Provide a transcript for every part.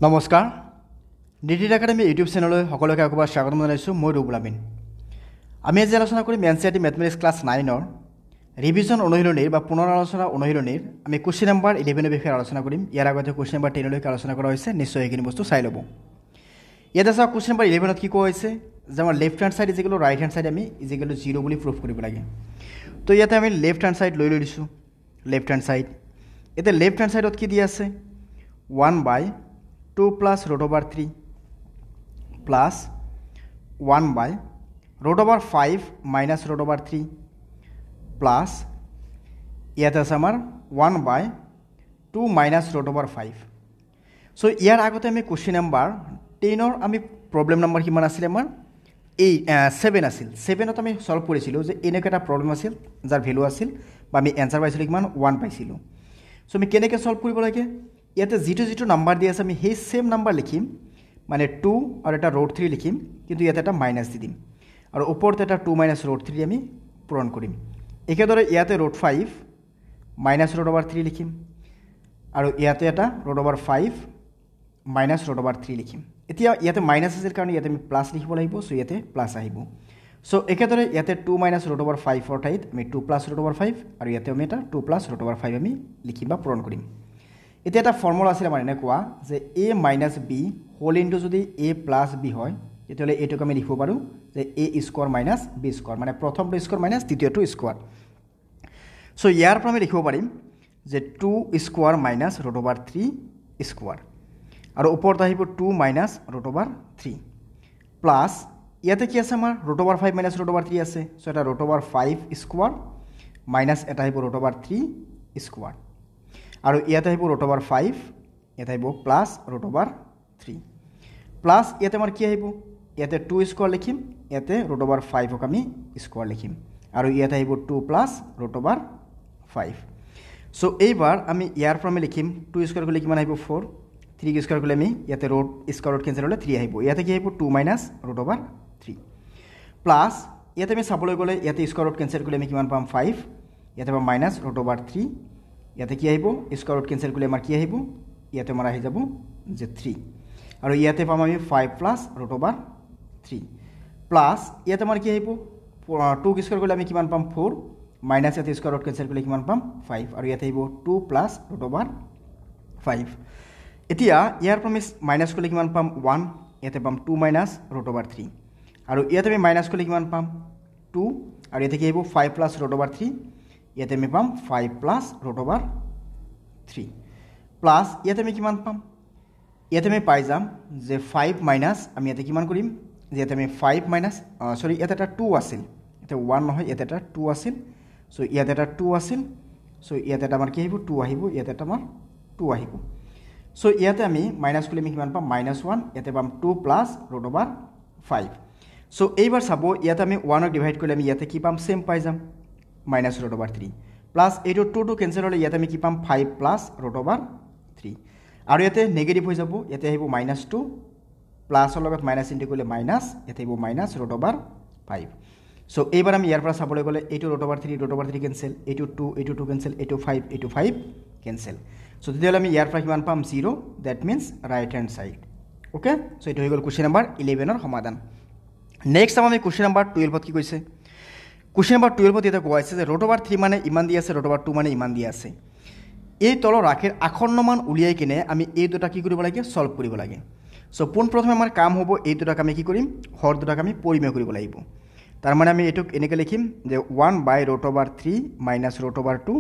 নমস্কাৰ did it academy YouTube চেনেললৈ সকলোকে আকবাৰ স্বাগতম জনাইছোঁ মই ৰুবুল আমিন আমি আজি আলোচনা কৰিম এনচিইআৰটি মেথমেটিক্স ক্লাছ 9ৰ ৰিভিজন অনুশীলনীৰ বা পুনৰ আলোচনা অনুশীলনীৰ আমি কোৱেশ্চন নম্বৰ 11 এৰ বিষয়ে আলোচনা কৰিম ইয়াৰ আগতে কোৱেশ্চন নম্বৰ 10 লৈকে আলোচনা কৰা হৈছে নিশ্চয় এইখিনি বস্তু চাই ল'ব ইয়াতে চাওক কোৱেশ্চন নম্বৰ 11 ত কি কোৱা হৈছে যে আমাৰ left hand side is equal right hand side আমি ইজিক্যাল 0 বুলি প্ৰুফ কৰিব লাগে তো ইয়াতে আমি লেফট হ্যান্ড সাইড লৈ লৈছো লেফট হ্যান্ড সাইড এতে লেফট হ্যান্ড সাইডত কি দিয়া আছে 1/2 plus root over 3 plus 1 by root over 5 minus root over 3 plus ইয়াতে আছে আমাৰ 1 by 2 minus root over 5 so ইয়াৰ আগতে আমি কোৱেশ্চন নম্বৰ 10 ৰ আমি প্ৰবলেম নম্বৰ কিমান আছিল আমাৰ 7 আছিল 7 ত আমি সলভ কৰিছিলো যে এনেকা এটা প্ৰবলেম আছিল যাৰ ভ্যালু আছিল বা আমি আনসাৰ পাইছিলো কিমান 1 পাইছিলো so আমি কেনেকৈ সলভ কৰিব লাগে ইয়াতে জিটো নাম্বার দিয়া আছে আমি সেই সেম নাম্বার লিখিম মানে 2 আর এটা √3 লিখিম কিন্তু ইয়াতে এটা মাইনাস দি দিম আর উপরতে এটা 2 - √3 আমি পূরণ কৰিম একেদৰে ইয়াতে √5 -√3 লিখিম আৰু ইয়াতে এটা √5 -√3 লিখিম এতিয়া ইয়াতে মাইনাস আছিল কাৰণ ইয়াতে আমি প্লাস লিখিব লাগিব সো ইয়াতে প্লাস আহিব সো একেদৰে ইয়াতে 2 -√5 অৰ ঠাইত আমি 2 + √5 আৰু ইয়াতে আমি এটা 2 + √5 আমি লিখিম বা পূৰণ কৰিম এটা এটা ফৰ্মুলা আছে মানে কোৱা যে a - b হোল ইনটু যদি a + b হয় তেতিয়ালে এটোক আমি লিখিব পাৰো যে a স্কয়াৰ - b স্কয়াৰ মানে প্ৰথমটো স্কয়াৰ মাইনাস দ্বিতীয়টো স্কয়াৰ সো ইয়াৰ পৰা আমি লিখিব পাৰিম যে 2 স্কয়াৰ - √3 স্কয়াৰ আৰু ওপৰত আহিব 2 - √3 প্লাস ইয়াতে কি আছে আমাৰ √5 - √3 আছে সো এটা √5 স্কয়াৰ মাইনাস এটা আহিব √3 স্কয়াৰ আৰু ইয়াতে আহিব √5 ইয়াতে আহিব প্লাস √3 প্লাস ইয়াতে আমাৰ কি আহিব ইয়াতে 2 স্কয়াৰ লিখিম ইয়াতে √5 ক আমি স্কয়াৰ লিখিম আৰু ইয়াতে আহিব 2 প্লাস √5 সো এইবাৰ আমি ইয়াৰ পৰা আমি লিখিম 2 স্কয়াৰ কৰিলে কিমান আহিব 4 3 স্কয়াৰ কৰিলে আমি ইয়াতে স্কয়াৰ ৰুট কেনসেল হ'লে 3 আহিব ইয়াতে কি আহিব 2 - √3 প্লাস ইয়াতে আমি চাবলৈ গ'লে ইয়াতে স্কয়ার ৰুট কেনসেল কৰিলে আমি কিমান পাম 5 ইয়াতে পাম -√3 ইয়াতে কি আহিব স্কয়ার ৰুট কেনসেল কৰিলে আমাৰ কি আহিব ইয়াতে আমাৰ আহি যাব যে 3 আৰু ইয়াতে পাম আমি 5 + √3 প্লাস ইয়াতে আমাৰ কি আহিব 2 স্কয়াৰ কৰিলে আমি কিমান পাম 4 মাইনাস ইয়াতে স্কয়াৰ ৰুট কেনসেল কৰিলে কিমান পাম 5 আৰু ইয়াতে আহিব 2 + √5 এতিয়া ইয়াৰ পৰা আমি মাইনাস কৰিলে কিমান পাম 1 ইয়াতে পাম 2 - √3 আৰু ইয়াতে আমি মাইনাস কৰিলে কিমান পাম 2 আৰু ইয়াতে কি আহিব 5 + √3 ইয়াতে আমি পাম 5 + √3 প্লাস ইয়াতে আমি কিমান পাম ইয়াতে আমি পাই যাম যে 5 মাইনাস আমি ইয়াতে কিমান কৰিম যে ইয়াতে আমি 5 মাইনাস সরি ইয়াতে এটা 2 আছিল এটা 1 নহয় ইয়াতে এটা 2 আছিল সো ইয়াতে এটা 2 আছিল সো ইয়াতে এটা আমাৰ কি আহিব 2 আহিব ইয়াতে এটা আমাৰ 2 আহিব সো ইয়াতে আমি মাইনাস কৰিলে আমি কিমান পাম -1 ইয়াতে পাম 2 + √5 সো এইবাৰ চাব ইয়াতে আমি 1 ক ডিভাইড কৰিলে আমি ইয়াতে কি পাম সেম পাই যাম -√3 প্লাস এইটো 2 টু কেনসেল হ'লে ইয়াতে আমি কি পাম 5 + √3 আৰু ইয়াতে নেগেটিভ হৈ যাব ইয়াতে আহিব -2 প্লাসৰ লগত মাইনাস ইনটু কৰিলে মাইনাস ইয়াতে আহিব -√5 সো এইবাৰ আমি ইয়াৰ পৰা চাবলৈ গ'লে এইটো √3 কেনসেল এইটো 2 কেনসেল এইটো 5 কেনসেল সো তেতিয়াহ'লে আমি ইয়াৰ পৰা কিমান পাম 0 that means right hand side okay so এইটো হৈ গ'ল কোৱেশ্চন নম্বৰ 11 ৰ সমাধান নেক্সট আমি কোৱেশ্চন নম্বৰ 12 ত কি কৈছে কোৱেশ্চন নম্বৰ 12 ত এটা কোৱা আছে যে √3 মানে ইমান দি আছে √2 মানে ইমান দি আছে এই তলৰ ৰাশিৰ আসন্ন মান উলিয়াই কিনে আমি এই দুটা কি কৰিব লাগে সলভ কৰিব লাগে সো পোন প্ৰথমে আমাৰ কাম হ'ব এই দুটাক আমি কি কৰিম হৰ দুটাক আমি পৰিমেয় কৰিব লাগিব তাৰ মানে আমি এটোক এনেকৈ লিখিম যে 1/√3 - √2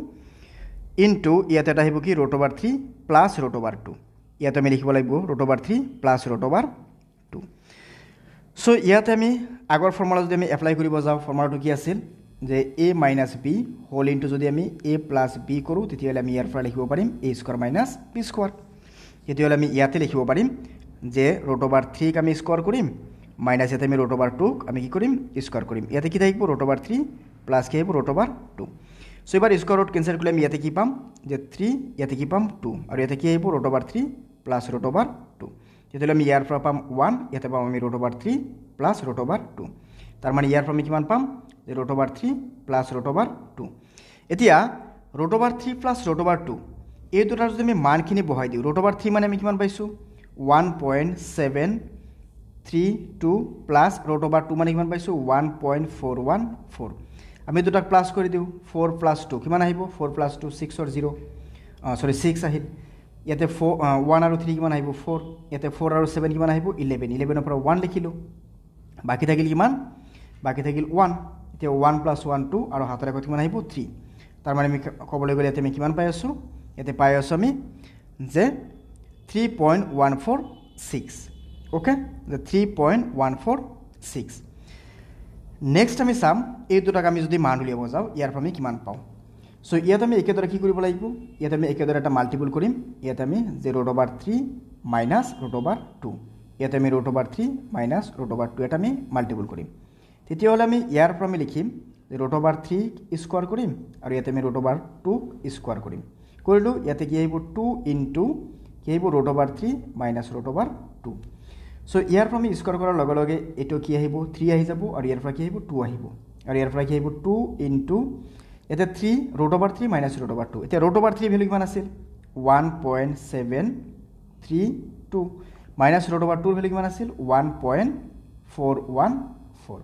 ইনটু ইয়াতে এটা আহিব কি √3 + √2 ইয়াতে আমি লিখিব লাগিব √3 + √2 সো ইয়াতে আমি আগৰ ফৰ্মুলা যদি আমি এপ্লাই কৰিব যাওঁ ফৰ্মুলাটো কি আছিল যে a - b হোল ইনটু যদি আমি a + b কৰো তেতিয়ালে আমি ইয়াৰ পৰা লিখিব পাৰিম a² - b স্কয়াৰ তেতিয়ালে আমি ইয়াতে লিখিব পাৰিম যে √3 ক আমি স্কয়াৰ কৰিম মাইনাস ইয়াতে আমি √2 ক আমি কি কৰিম স্কয়াৰ কৰিম ইয়াতে কি থাকিব √3 প্লাস কি আহিব √2 সো এবাৰ স্কয়াৰ ৰুট কেনসেল কৰিলে আমি ইয়াতে কি পাম যে 3 ইয়াতে কি পাম 2 আৰু ইয়াতে কি আহিব √3 প্লাস √2 তেতিয়ালে আমি ইয়াৰ পৰা পাম 1 ইয়াতে পাম আমি √3 প্লাস √2 তাৰ মানে ইয়াৰ পৰা আমি কিমান পাম যে √3 প্লাস √2 এতিয়া √3 প্লাস √2 এই দুটাৰ যদি আমি মানখিনি বহাই দিওঁ √3 মানে আমি কিমান পাইছো 1.732 প্লাস root over 2 মানে কিমান পাইছো 1.414 আমি দুটাক প্লাস কৰি দিও 4 plus 2 কিমান আহিব 4 plus 2 6 or 0 সরি 6 আহিল ইয়াতে 1 আৰু 3 কিমান আহিব 4 ইয়াতে 4 আৰু 7 কিমান আহিব 11 11 ৰ পৰা 1 লিখিলো বাকি থাকিল কিমান বাকি থাকিল 1 এতিয়া 1 plus 1 2 আৰু হাতৰ আগত কিমান আহিব 3 তাৰ মানে আমি কবলৈ গলে ইয়াতে আমি কিমান পাই আছো ইয়াতে পাই আছো আমি যে 3.146 okay the 3.146 next আমি সাম এই দুটাক আমি যদি মান উলিয়াব যাও ইয়াৰ পৰা আমি কিমান পাও সো ইয়াত আমি একেদৰে কি কৰিব লাগিব ইয়াত আমি একেদৰে এটা মাল্টিপল কৰিম ইয়াত আমি 0/3 minus √2 ইয়াত আমি √3 minus √2 এটা আমি মাল্টিপল কৰিম তেতিয়া হলে আমি ইয়াৰ পৰা আমি লিখিম √3 স্কয়াৰ কৰিম আৰু ইয়াত আমি √2 স্কয়াৰ কৰিম কৰিলো ইয়াতে কি আহিব 2 into কি আহিব √3 minus √2 সো ইয়াৰ পৰা আমি স্কয়াৰ কৰাৰ লগে লগে এটো কি আহিব 3 আহি যাব আৰু ইয়াৰ পৰা কি আহিব 2 আহিব আৰু ইয়াৰ পৰা কি আহিব 2 into এটা 3 √3 minus √2 এটা √3 ভ্যালু কিমান আছিল 1.732 minus √2 ভ্যালু কিমান আছিল 1.414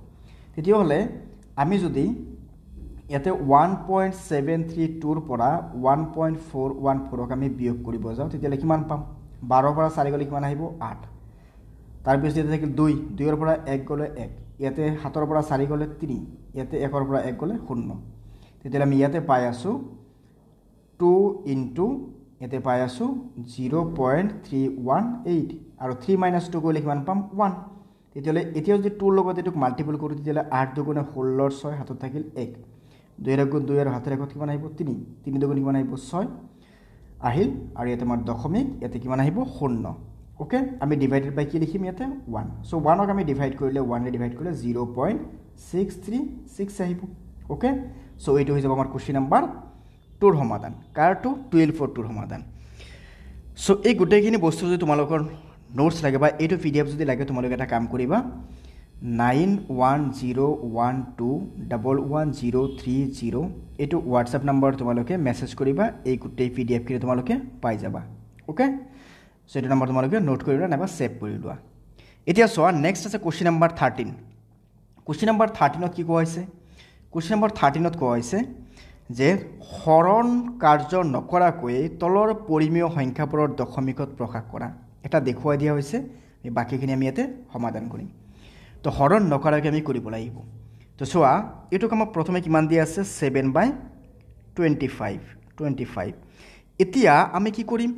তেতিয়া হলে আমি যদি ইয়াতে 1.732 ৰ পৰা 1.414 ক আমি বিয়োগ কৰিব যাও তেতিয়া কিমান পাম 12 পৰা 4 গলে কিমান আহিব 8 তাৰ পিছত ইয়াতে থাকিল 2 2 ৰ পৰা 1 গলে 1 ইয়াতে 7 ৰ পৰা 4 গলে 3 ইয়াতে 1 ৰ পৰা 1 গলে 0 তেতিয়া আমি ইয়াতে পাই আছো 2 into ইয়াতে পাই আছো 0.318 আৰু 3 minus 2 গলে কিমান পাম 1 তেতিয়া এতিয়া যদি 2 ৰ লগত এটোক মাল্টিপল কৰো তেতিয়া 8 দুগুণে 16 6 হাতত থাকিল 1 2 ৰ গুণ 2 আৰু হাতৰ আগত কিমান আহিব 3 3 দুগুণ কিমান আহিব 6 আহিল আৰু ইয়াতে আমাৰ দশমিক ইয়াতে কিমান আহিব 0 ওকে আমি ডিভাইডেড বাই কি লিখিম ইয়াতে 1 সো 1 ক আমি ডিভাইড কৰিলে 1 ৰে ডিভাইড কৰিলে 0.636 আহিব ওকে সো এইটো হৈ যাব আমাৰ কোশ্চেন নাম্বাৰ 2 ৰ সমাধান কাৰ টু 12 for 2 ৰ সমাধান সো এই গুটেখিনি বস্তু যদি তোমালোকৰ নোটস লাগে বা এইটো পিডিএফ যদি লাগে তোমালোক এটা কাম কৰিবা 9101211030 এইটো WhatsApp নম্বৰ তোমালোকে মেসেজ কৰিবা এই গুটে পিডিএফ কি তোমালোকে পাই যাবা ওকে সো এইটো নম্বৰ তোমালোকে নোট কৰিবা নাবা সেভ কৰি লোৱা এতিয়া সোৱা নেক্সট আছে কোশ্চেন নাম্বাৰ 13 কোশ্চেন নাম্বাৰ 13 ত কি কোৱা হৈছে কোশ্চেন নাম্বাৰ 13 ত কোৱা হৈছে যে হৰণ কাৰ্য নকৰাকৈ তলৰ পৰিমেয় সংখ্যাবোৰৰ দশমিকত প্ৰকাশ কৰা এটা দেখুৱাই দিয়া হৈছে এই বাকিখিনি আমি ইয়াতে সমাধান কৰিম তো হৰণ নকৰাকৈ আমি কৰিব লাগিব তো সোৱা এটো কাম প্ৰথমে কিমান দিয়া আছে 7/25 এতিয়া আমি কি কৰিম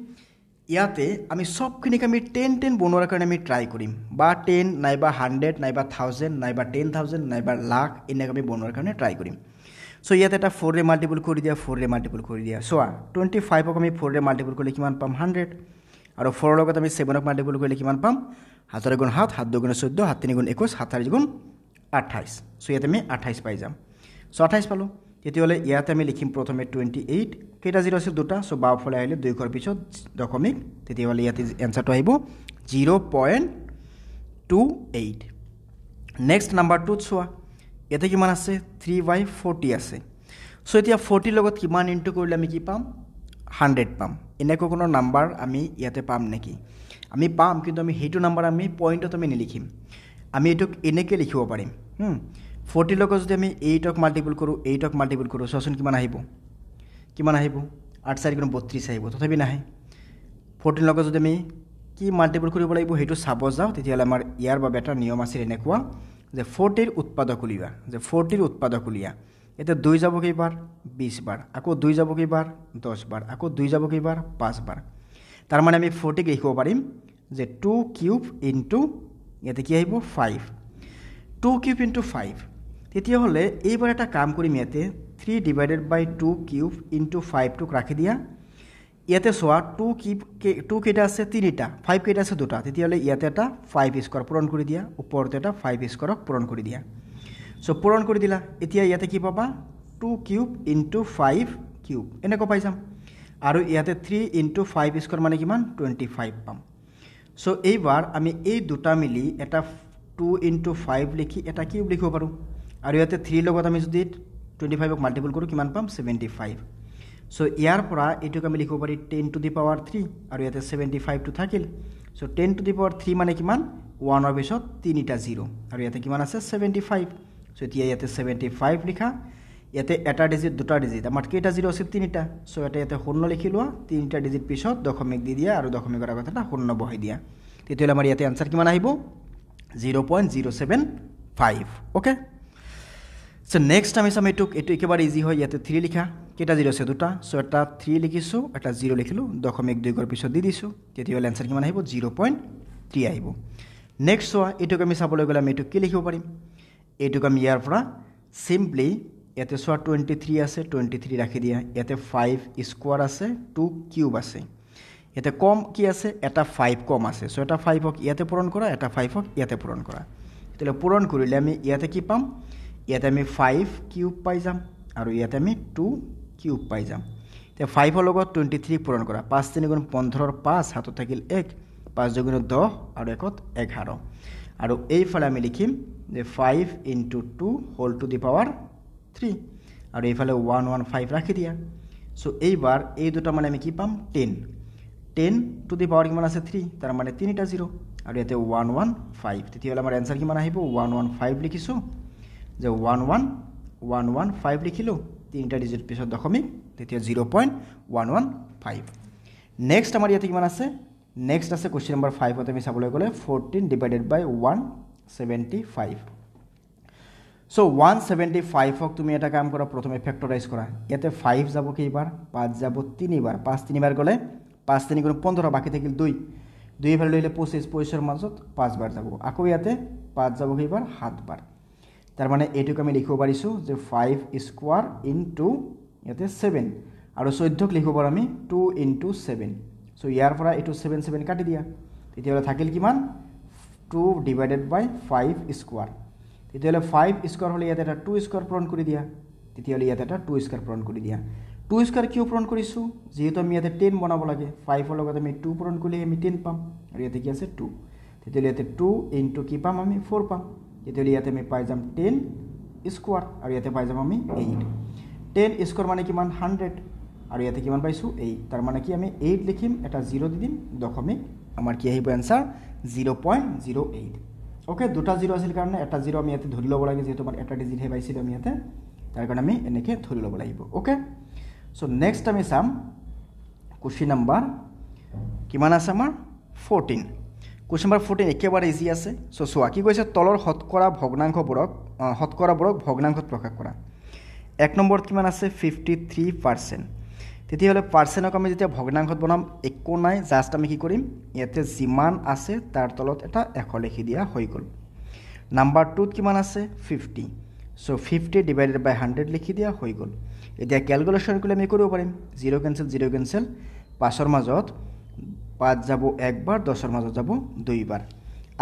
ইয়াতে আমি সবখিনিক আমি 10 বনোৱাৰ কাৰণে আমি ট্ৰাই কৰিম বা 10 নাইবা 100 নাইবা 1000 নাইবা 10000 নাইবা লাখ এনেকৈ আমি বনোৱাৰ কাৰণে ট্ৰাই কৰিম সো ইয়াতে এটা 4 ৰে মাল্টিপল কৰি দিয়া 4 ৰে মাল্টিপল কৰি দিয়া সোৱা 25 ক আমি 4 ৰে মাল্টিপল কৰিলে কিমান পাম 100 আৰু 4 লগত আমি 7 ক মাল্টিপল কৰিলে কিমান পাম 7 গুণ 7 7 গুণ 14 7 3 গুণ 21 7 4 গুণ 28 সো ইয়াতে আমি 28 পাই যাম সো 28 পালো তেতিয়া হলে ইয়াতে আমি লিখিম প্ৰথমে 28 কেটা জিৰো আছে দুটা সো বাওফালে আহিলে 2 কৰ পিছত দশমিক তেতিয়া হলে ইয়াতে এনসাৰটো আহিব 0.28 নেক্সট নাম্বাৰ 2 সোৱা ইয়াতে কিমান আছে 3/40 আছে সো এতিয়া 40 লগত কিমান ইনটু কৰিলে আমি কি পাম 100 পাম এনেকৈ কোনো নাম্বাৰ আমি ইয়াতে পাম নেকি আমি পাম কিন্তু আমি হেতু নাম্বাৰ আমি পয়েন্টত আমি নিলিখিম আমি এটুক এনেকৈ লিখিব পাৰিম 40 লগত যদি আমি 8 ক মাল্টিপল কৰো 8 ক মাল্টিপল কৰো সসন কিমান আহিব 8 4 গুণ 32 আহিব তথাপি নাহে 14 লগত যদি আমি কি মাল্টিপল কৰিব লাগিব হেতু চাব যাও তেতিয়া আমাৰ ইয়াৰ বাবে এটা নিয়ম আছে এনেকুৱা যে 40 ৰ উৎপাদক উলিয়া যে 40 ৰ উৎপাদক উলিয়া এতে 2 যাব কেইবাৰ 20 বাৰ আকৌ 2 যাব কেইবাৰ 10 বাৰ আকৌ 2 যাব কেইবাৰ 5 বাৰ তাৰ মানে আমি 40 ক লিখিব পাৰিম যে 2 কিউব ইনটু ইয়াতে কি আহিব 5 2 কিউব ইনটু 5 তেতিয়া হলে এইবাৰ এটা কাম কৰিম ইয়াতে 3 ডিভাইডেড বাই 2 কিউব ইনটু 5 টুক ৰাখি দিয়া ইয়াতে সোৱা 2 কিউব 2 কেটা আছে 3টা 5 কেটা আছে দুটা তেতিয়া হলে ইয়াতে এটা 5 স্কয়াৰ পূৰণ কৰি দিয়া ওপৰতে এটা 5 স্কয়াৰক পূৰণ কৰি দিয়া সো পূৰণ কৰি দিলা এতিয়া ইয়াতে কি পাবা 2 কিউব ইনটু 5 কিউব এনেকৈ পাই যাম আৰু ইয়াতে 3 ইনটু 5 স্কয়াৰ মানে কিমান 25 পাম সো এইবাৰ আমি এই দুটা মিলি এটা 2 ইনটু 5 লিখি এটা কিউব লিখিব পাৰো আৰু ইয়াতে 3 লগত আমি যদি 25 ক মাল্টিপল কৰো কিমান পাম 75 সো ইয়াৰ পৰা এইটোক আমি লিখিব পাৰি 10 টু দি পাৱাৰ 3 আৰু ইয়াতে 75 টো থাকিল সো 10 টু দি পাৱাৰ 3 মানে কিমান 1 ৰ পিছত 3টা 0 আৰু ইয়াতে কিমান আছে 75 সো এতিয়া ইয়াতে 75 লিখা ইয়াতে এটা ডিজিট দুটা ডিজিট আমাৰ কেইটা 0 আছে 3টা সো ইয়াতে 0 লিখি লোৱা 3টা ডিজিট পিছত দশমিক দি দিয়া আৰু দশমিকৰ আগত এটা 0 বহাই দিয়া তেতিয়ালে আমাৰ ইয়াতে आंसर কিমান আহিব 0.075 ওকে সো নেক্সট আমি চাম এটু একেবাৰে ইজি হয় ইয়াতে 3 লিখা কেটা 0 আছে দুটা সো এটা 3 লিখিছো এটা 0 লিখিলো দশমিক 2 ৰ পিছত দি দিছো তেতিয়ালে आंसर কিমান আহিব 0.3 আহিব নেক্সট সোয়া এটুক আমি চাবলৈ গলে আমি এটু কি লিখিব পাৰিম এটুক আমি ইয়াৰ পৰা সিম্পলি ইয়াতে সোয়া 23 আছে 23 ৰাখি দিয়া ইয়াতে 5 স্কয়াৰ আছে 2 কিউব আছে ইয়াতে কম কি আছে এটা 5 কম আছে সো এটা 5 হক ইয়াতে পূৰণ কৰা এটা 5 হক ইয়াতে পূৰণ কৰা তেলে পূৰণ কৰিলে আমি ইয়াতে কি পাম ইয়াতে আমি 5 কিউব পাই যাম আৰু ইয়াতে আমি 2 কিউব পাই যাম তে 5 ৰ লগত 23 পূৰণ কৰা 5 3 গুণ 15 ৰ 5 হাতত থাকিল 1 5 2 গুণ 10 আৰু 1 11 আৰু এই ফলে আমি লিখিম যে 5 into 2 whole to the power 3 আৰু এই ফলে 115 ৰাখি দিয়া সো এইবাৰ এই দুটা মানে আমি কি পাম 10 to the power কিমান আছে 3 তাৰ মানে 3টা 0 আৰু ইয়াতে 115 তেতিয়ালে আমাৰ आंसर কিমান আহিব 115 লিখিছো যে 115 লিখিলো 3টা ডিজিট পিছত দশমিক তেতিয়া 0.115 নেক্সট আমাৰ ইয়াতে কিমান আছে নেক্সট আছে কোশ্চেন নম্বৰ 5 তে আমি চাবলৈ গলে 14 ডিভাইডেড বাই 175 সো 175 হক তুমি এটা কাম কৰা প্ৰথমে ফ্যাক্টৰাইজ কৰা ইয়াতে 5 যাব কেইবাৰ 5 যাব 3 বাৰ 5 3 বাৰ গলে 5 3 গুণ 15 বাকি থাকিল 2 2 ভালে লইলে 25 25 ৰ মাজত 5 বাৰ যাব আকৌ ইয়াতে 5 যাব কেইবাৰ 7 বাৰ তাৰ মানে এটুক আমি লিখিব পাৰিছো যে 5 স্কয়াৰ ইনটু ইয়াতে 7 আৰু 14 ক লিখিব পাৰো আমি 2 ইনটু 7 সো ইয়াৰ পৰা এটু 7 7 কাটি দিয়া তেতিয়ালে থাকিল কিমান 2 ডিভাইডেড বাই 5 স্কয়াৰ তেতিয়ালে 5 স্কয়াৰ হলে ইয়াতে এটা 2 স্কয়াৰ পূৰণ কৰি দিয়া তেতিয়ালে ইয়াতে এটা 2 স্কয়াৰ পূৰণ কৰি দিয়া 2 স্কয়াৰ কিউ পূৰণ কৰিছো যেহেতু আমি ইয়াতে 10 বনাব লাগে 5 ৰ লগত আমি 2 পূৰণ কৰিলে আমি 10 পাম আৰু ইয়াতে কি আছে 2 তেতিয়ালে ইয়াতে 2 ইনটু কি পাম আমি 4 পাম তেতিয়ালে ইয়াতে আমি পাই যাম 10 স্কয়াৰ আৰু ইয়াতে পাই যাম আমি 8 10 স্কয়াৰ মানে কিমান 100 আৰু ইয়াতে কিমান পাইছো 8 তাৰ মানে কি আমি 8 লিখিম এটা 0 দি দিম দশমিক আমাৰ কি আহিব आंसर 0.08 ওকে দুটা 0 আছিল কাৰণে এটা 0 আমি ইয়াতে ধৰি লব লাগে যেহেতু আমাৰ এটা ডিজিট হে পাইছিল আমি ইয়াতে তাৰ কাৰণে আমি এনেকে ধৰি লব লাগিব ওকে সো নেক্সট আমি চাম কোশ্চেন নাম্বাৰ কিমান আছে আমাৰ 14 কোশ্চেন নাম্বাৰ 14 একেবাৰে ইজি আছে সো সোৱা কি কৈছে তলৰ শতকৰা ভগ্নাংশবোৰক ভগ্নাংশত প্ৰকাশ কৰা এক নম্বৰ কিমান আছে 53% তেতিয়াহলে পাৰ্চেন্টক আমি যেতিয়া ভগ্নাংশত বনাম একো নাই জাস্ট আমি কি কৰিম ইয়াতে যিমান আছে তাৰ তলত এটা 100 লিখি দিয়া হৈ গল নাম্বাৰ 2 কিমান আছে 50 সো 50 ডিভাইডেড বাই 100 লিখি দিয়া হৈ গল এতিয়া ক্যালকুলেশন কৰিলে আমি কৰিব পাৰিম 0 ক্যান্সেল 5 ৰ মাজত 5 যাব একবাৰ 10 ৰ মাজত যাব দুইবাৰ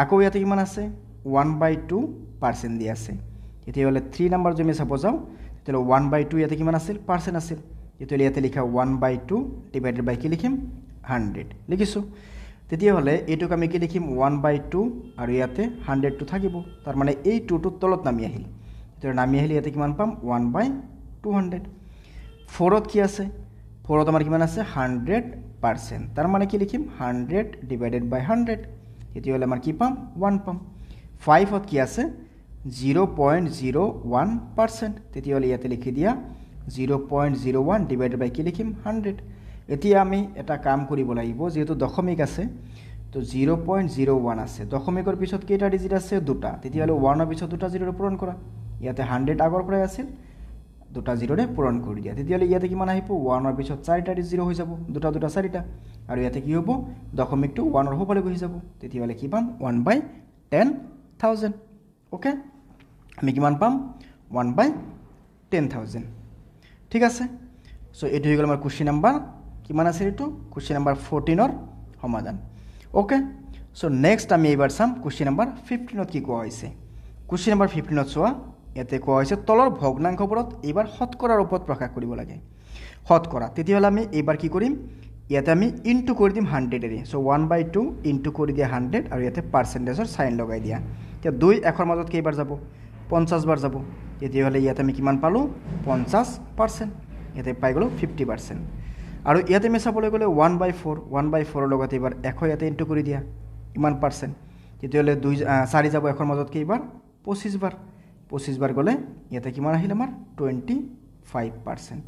আকৌ ইয়াতে কিমান আছে 1/2% দি আছে তেতিয়াহলে 3 নম্বৰ যদি চাব যাও তেতিয়াহলে 1/2 ইয়াতে কিমান আছিল পাৰ্চেন্ট আছিল তেতিয়াহলে ইয়াতে লিখা 1/2 ডিভাইডেড বাই কি লিখিম 100 লিখিছো তেতিয়াহলে এটুক আমি কি লিখিম 1/2 আৰু ইয়াতে 100 টো থাকিব তাৰ মানে এই 2 টো তলত নামি আহিল তেতিয়াহলে নামি আহিলে ইয়াতে কিমান পাম 1/200 4ত কি আছে 4ত আমাৰ কিমান আছে 100% তাৰ মানে কি লিখিম 100 ডিভাইডেড বাই 100 তেতিয়াহলে আমাৰ কি পাম 1 পাম 5ত কি আছে 0.01% তেতিয়াহলে ইয়াতে লিখি দিয়া 0.01 ডিভাইডেড বাই কি লিখিম 100 এতিয়া আমি এটা কাম কৰিব লাগিব যেহেতু দশমিক আছে তো 0.01 আছে দশমিকৰ পিছত কেইটা ডিজিট আছে দুটা তেতিয়াহলে 1 ৰ পিছত দুটা 0 পূৰণ কৰা ইয়াতে 100 আগৰ পৰাই আছিল দুটা 0 ৰে পূৰণ কৰি দিয়া তেতিয়াহলে ইয়াতে কিমান আহিব 1 ৰ পিছত 4টা 0 হৈ যাব দুটা 4টা আৰু ইয়াতে কি হ'ব দশমিকটো 1 ৰ হ'বলৈ গৈ যাব তেতিয়াহলে কি পাম 1/10000 ওকে আমি কিমান পাম 1/10000 ঠিক আছে সো এটো হৈ গল আমাৰ কোশ্চেন নাম্বাৰ কিমান আছে এটো কোশ্চেন নাম্বাৰ 14 ৰ সমাধান ওকে সো নেক্সট আমি এবাৰ চাম কোশ্চেন নাম্বাৰ 15 ত কি কোৱা হৈছে কোশ্চেন নাম্বাৰ 15 ত চোৱা ইয়াতে কোৱা হৈছে তলৰ ভগ্নাংশবোৰত এবাৰ শতকৰাৰ ওপৰত প্ৰকাশ কৰিব লাগে শতকৰা তেতিয়াহলে আমি এবাৰ কি কৰিম ইয়াতে আমি ইনটু কৰি দিম 100 এৰে সো 1/2 ইনটু কৰি দিয়া 100 আৰু ইয়াতে পাৰ্চেন্টেজৰ সাইন লগাই দিয়া তে 2 একৰ মাজত কেইবাৰ যাব 50 বাৰ যাব তেতিয়াহলে ইয়াতে আমি কিমান পালো 50% ইয়াতে পাই গ'লোঁ 50%। আৰু ইয়াতে আমি চাবলৈ গ'লে 1/4 লগত এইবাৰ 100 ইয়াতে ইনটু কৰি দিয়া ইমান পাৰ্চেণ্ট, তেতিয়াহ'লে 4 যাব 100 মাজত কেইবাৰ 25 বাৰ, 25 বাৰ গ'লে ইয়াতে কিমান আহিল আমাৰ 25%।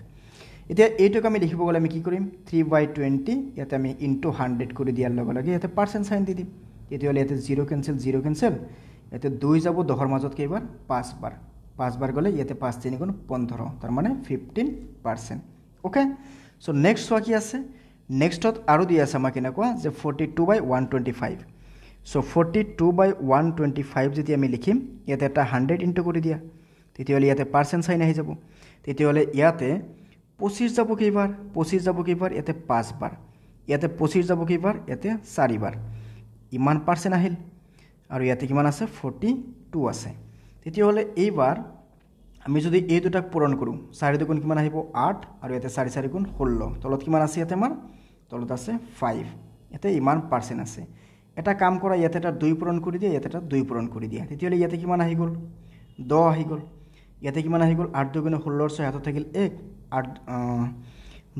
এতিয়া এইটোক আমি লিখিব গ'লে আমি কি কৰিম 3/20 ইয়াতে আমি ইনটু 100 কৰি দিয়াৰ লগে লগে ইয়াতে পাৰ্চেণ্ট চাইন দি দিম, তেতিয়াহ'লে ইয়াতে 0 কেঞ্চেল, ইয়াতে 2 যাব 10 মাজত কেইবাৰ 5 বাৰ, 5 বাৰ গ'লে ইয়াতে 5 3 গুণ 15, তাৰ মানে 15%। অ'কে, চ' নেক্সট চোৱা কি আছে, নেক্সটত আৰু দি আছে আমাক কেনেকুৱা যে 42/125। চ' 42/125 যদি আমি লিখিম ইয়াতে এটা 100 ইনটু কৰি দিয়া, তেতিয়াহ'লে ইয়াতে পাৰ্চেণ্ট চাইন আহি যাব, তেতিয়াহ'লে ইয়াতে 25 যাব কেইবাৰ, 25 যাব কেইবাৰ ইয়াতে 5 বাৰ, ইয়াতে 25 যাব কেইবাৰ ইয়াতে 4 বাৰ, ইমান পাৰ্চেণ্ট আহিল। আৰু ইয়াতে কিমান আছে 42 আছে, তেতিয়াহ'লে এইবাৰ আমি যদি এই দুটাক পূৰণ কৰোঁ 4 দুগুণ কিমান আহিব 8, আৰু ইয়াতে 4 4 গুণ 16, তলত কিমান আছে ইয়াতে আমাৰ তলত আছে 5, ইয়াতে ইমান পাৰ্চেণ্ট আছে। এটা কাম কৰা, ইয়াতে এটা 2 পূৰণ কৰি দিয়া, ইয়াতে এটা 2 পূৰণ কৰি দিয়া, তেতিয়াহ'লে ইয়াতে কিমান আহি গ'ল 10 আহি গ'ল, ইয়াতে কিমান আহি গ'ল 8 দুগুণে 16, 6 হাতত থাকিল 1, 8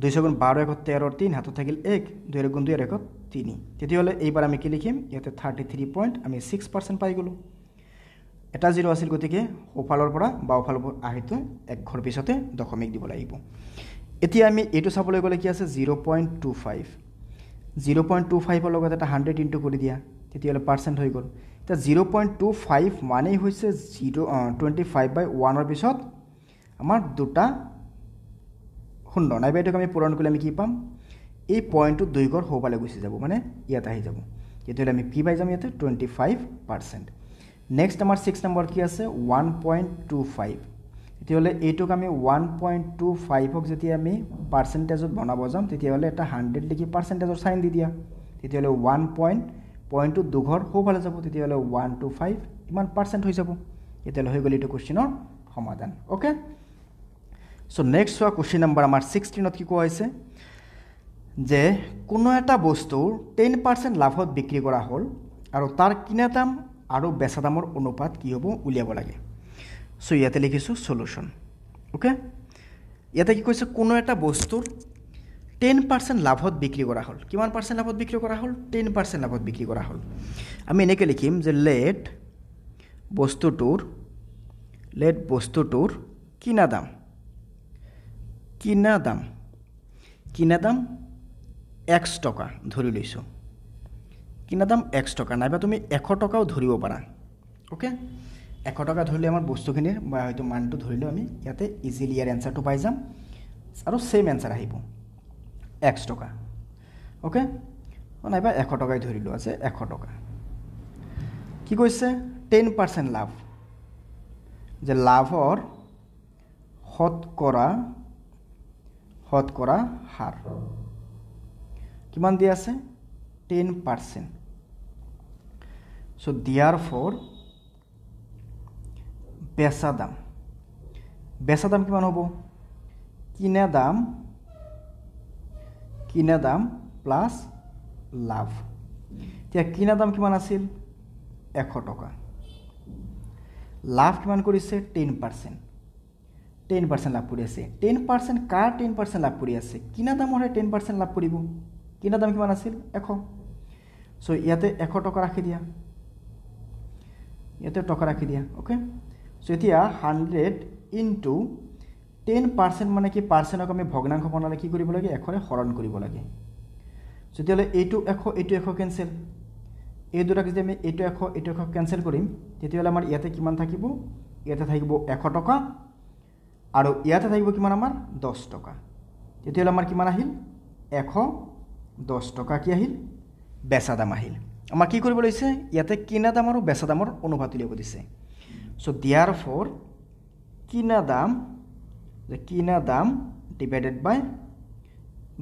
2 গুণ 12, 1 13, 3 হাতত থাকিল 1, 2 গুণ 2 1 3, তেতিয়াহ'লে এইবাৰ আমি কি লিখিম ইয়াতে 33.6% পাই গ'লোঁ। এটা 0 আছিল, গতিকে সোঁফালৰ পৰা বাওঁফালৰ আহিটো এক ঘৰ পিছতে দশমিক দিব লাগিব। এতিয়া আমি এইটো চাবলৈ গ'লে কি আছে 0.25, 0.25ৰ লগত এটা 100 ইনটু কৰি দিয়া, তেতিয়াহ'লে পাৰ্চেণ্ট হৈ গ'ল। এতিয়া 0.25 মানেই হৈছে 25/1ৰ পিছত আমাৰ দুটা শূন্য, নাইবা এইটোক আমি পূৰণ কৰিলে আমি কি পাম, এই পইণ্টটো 2 ঘৰ সোঁফালে গুচি যাব, মানে ইয়াত আহি যাব, তেতিয়াহ'লে আমি কি পাই যাম ইয়াতে 25%। নেক্সট আমাৰ 6 নম্বৰ কি আছে 1.25, তেতিয়াহ'লে এইটোক আমি 1.25ক যেতিয়া আমি পাৰ্চেণ্টেজত বনাব যাম, তেতিয়াহ'লে এটা 100 লিখি পাৰ্চেণ্টেজৰ চাইন দি দিয়া, তেতিয়াহ'লে 1.টো 2 ঘৰ সোঁফালে যাব, তেতিয়াহ'লে 125 ইমান পাৰ্চেণ্ট হৈ যাব, তেতিয়াহ'লে হৈ গ'ল এইটো কুৱেশ্যনৰ সমাধান। অ'কে, চ' নেক্সট চোৱা কুৱেশ্যন নম্বৰ আমাৰ 16ত কি কোৱা হৈছে যে কোনো এটা বস্তুৰ 10% লাভত বিক্ৰী কৰা হ'ল আৰু তাৰ কিনা দাম আৰু বেচা দামৰ অনুপাত কি হ'ব উলিয়াব লাগে। চ' ইয়াতে লিখিছোঁ সলিউশ্যন। অ'কে, ইয়াতে কি কৈছে কোনো এটা বস্তুৰ 10% লাভত বিক্ৰী কৰা হ'ল, কিমান পাৰ্চেণ্ট লাভত বিক্ৰী কৰা হ'ল 10% লাভত বিক্ৰী কৰা হ'ল। আমি এনেকৈ লিখিম যে লেট বস্তুটোৰ কিনা দাম x টকা ধৰি লৈছোঁ, কিনা দাম x টকা, নাইবা তুমি 100 টকাও ধৰিব পাৰা। অ'কে, 100 টকা ধৰিলে আমাৰ বস্তুখিনিৰ বা হয়তো মানটো ধৰিলেও আমি ইয়াতে ইজিলি ইয়াৰ এনচাৰটো পাই যাম আৰু ছেম এনচাৰ আহিব x টকা। অ'কে, নাইবা 100 টকাই ধৰিলোঁ আছে 100 টকা। কি কৈছে 10% লাভ, যে লাভৰ শতকৰা হাৰ কিমান দিয়া আছে 10%। চ' দিয়াৰ ফৰ বেচা দাম কিমান হ'ব কিনা দাম প্লাছ লাভ। এতিয়া কিনা দাম কিমান আছিল 100 টকা, লাভ কিমান কৰিছে 10% লাভ কৰি আছে। 10% কাৰ 10% লাভ কৰি আছে, কিনা দামৰহে 10% লাভ কৰিব, কিনা দাম কিমান আছিল 100। চ' ইয়াতে 100 টকা ৰাখি দিয়া, ইয়াতে টকা ৰাখি দিয়া। অ'কে, চ' এতিয়া 100 ইনটু 10% মানে কি পাৰ্চেণ্টক আমি ভগ্নাংশ বনালে কি কৰিব লাগে 100ৰে হৰণ কৰিব লাগে। চ' তেতিয়াহ'লে এইটো 100 কেঞ্চেল, এই দুটাক যদি আমি এইটো 100 কেঞ্চেল কৰিম, তেতিয়াহ'লে আমাৰ ইয়াতে কিমান থাকিব, ইয়াতে থাকিব 100 টকা আৰু ইয়াতে থাকিব কিমান আমাৰ 10 টকা, তেতিয়াহ'লে আমাৰ কিমান আহিল 110 টকা কি আহিল বেচা দাম আহিল। আমাৰ কি কৰিব লৈছে ইয়াতে কিনা দাম আৰু বেচা দামৰ অনুপাত উলিয়াব দিছে। চ' দিয়াৰ ফৰ কিনা দাম ডিভাইডেড বাই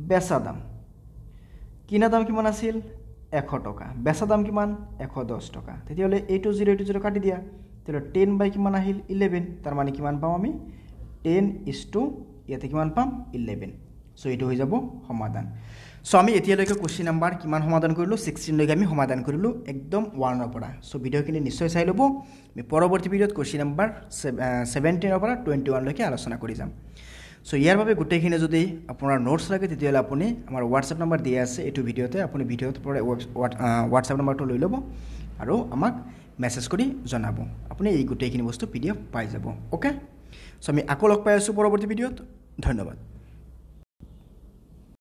বেচা দাম, কিনা দাম কিমান আছিল 100 টকা, বেচা দাম কিমান 110 টকা, তেতিয়াহ'লে এইটো 0 কাটি দিয়া, তেতিয়াহ'লে 10 বাই কিমান আহিল 11, তাৰ মানে কিমান পাম আমি 10 ইয়াতে কিমান পাম 11। চ' এইটো হৈ যাব সমাধান। চ' আমি এতিয়ালৈকে কুৱেশ্যন নাম্বাৰ কিমান সমাধান কৰিলোঁ 16লৈকে আমি সমাধান কৰিলোঁ একদম 1ৰ পৰা। চ' ভিডিঅ'খিনি নিশ্চয় চাই ল'ব, আমি পৰৱৰ্তী ভিডিঅ'ত কুৱেশ্যন নাম্বাৰ 17ৰ পৰা 21লৈকে আলোচনা কৰি যাম। সো ইয়াৰ বাবে গোটেইখিনি যদি আপোনাৰ নোটছ লাগে তেতিয়াহ'লে আপুনি আমাৰ হোৱাটছএপ নম্বৰ দিয়া আছে এইটো ভিডিঅ'তে আপুনি ভিডিঅ'ৰ পৰা হোৱাটছএপ নম্বৰটো লৈ ল'ব আৰু আমাক মেছেজ কৰি জনাব আপুনি এই গোটেইখিনি বস্তু PDF পাই যাব ওকে সো আমি আকৌ লগ পাই আছোঁ পৰৱৰ্তী ভিডিঅ'ত ধন্যবাদ